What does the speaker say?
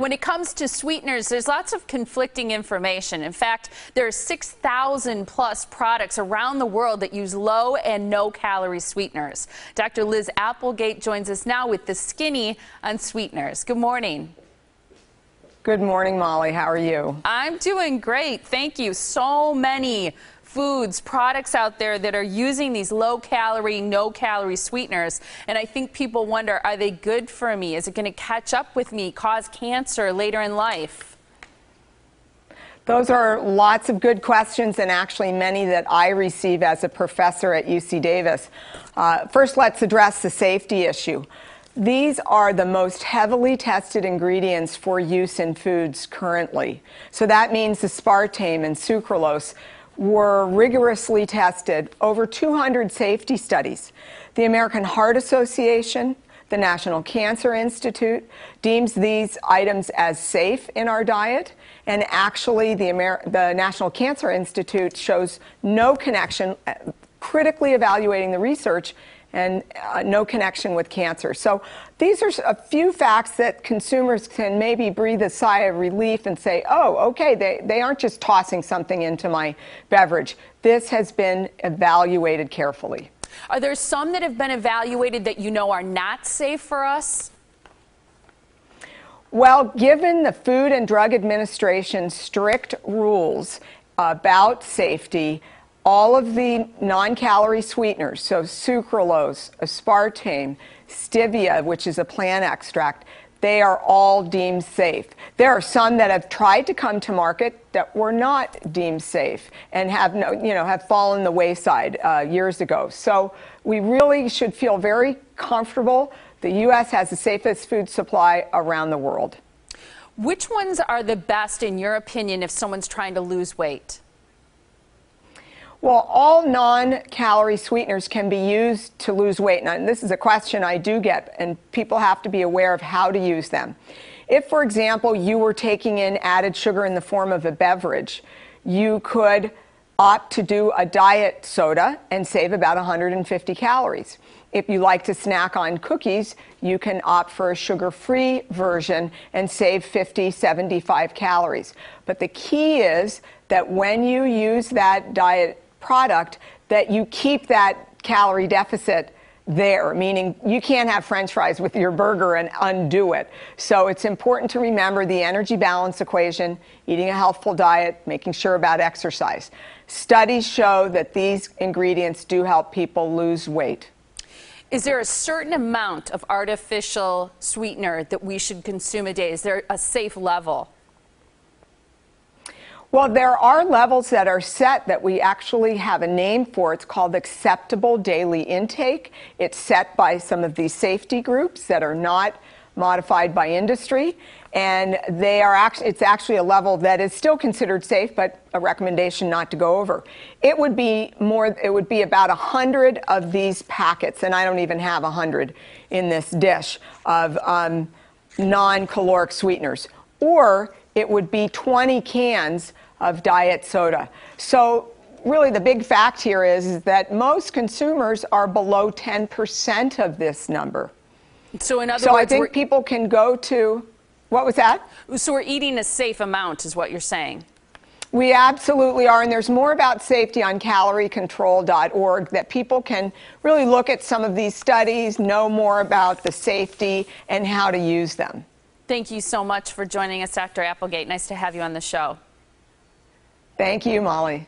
When it comes to sweeteners, there's lots of conflicting information. In fact, there are 6,000 plus products around the world that use low and no calorie sweeteners. Dr. Liz Applegate joins us now with the skinny on sweeteners. Good morning. Good morning, Molly. How are you? I'm doing great. Thank you. So many foods, products out there that are using these low-calorie, no-calorie sweeteners. And I think people wonder, are they good for me? Is it going to catch up with me, cause cancer later in life? Those are lots of good questions, and actually many that I receive as a professor at UC Davis. First, let's address the safety issue. These are the most heavily tested ingredients for use in foods currently. So that means aspartame and sucralose were rigorously tested, over 200 safety studies. The American Heart Association, the National Cancer Institute deems these items as safe in our diet, and actually the National Cancer Institute shows no connection, critically evaluating the research, and no connection with cancer. So these are a few facts that consumers can maybe breathe a sigh of relief and say, oh, okay, they aren't just tossing something into my beverage. This has been evaluated carefully. Are there some that have been evaluated that you know are not safe for us? Well, given the Food and Drug Administration's strict rules about safety, all of the non-calorie sweeteners, so sucralose, aspartame, stevia, which is a plant extract, they are all deemed safe. There are some that have tried to come to market that were not deemed safe and have fallen the wayside years ago. So we really should feel very comfortable. The U.S. has the safest food supply around the world. Which ones are the best, in your opinion, if someone's trying to lose weight? Well, all non-calorie sweeteners can be used to lose weight. Now, this is a question I do get, and people have to be aware of how to use them. If, for example, you were taking in added sugar in the form of a beverage, you could opt to do a diet soda and save about 150 calories. If you like to snack on cookies, you can opt for a sugar-free version and save 50, 75 calories. But the key is that when you use that diet product, that you keep that calorie deficit there, meaning you can't have French fries with your burger and undo it. So it's important to remember the energy balance equation, eating a healthful diet, making sure about exercise. Studies show that these ingredients do help people lose weight. Is there a certain amount of artificial sweetener that we should consume a day? Is there a safe level? Well, there are levels that are set that we actually have a name for. It's called acceptable daily intake. It's set by some of these safety groups that are not modified by industry, and it's actually a level that is still considered safe, but a recommendation not to go over. It would be about 100 of these packets, and I don't even have 100 in this dish of non-caloric sweeteners, or it would be 20 cans of diet soda. So really the big fact here is that most consumers are below 10% of this number. So in other words, I think people can go to, what was that? So we're eating a safe amount is what you're saying. We absolutely are, and there's more about safety on caloriecontrol.org that people can really look at some of these studies, know more about the safety and how to use them. Thank you so much for joining us, Dr. Applegate. Nice to have you on the show. Thank you, Molly.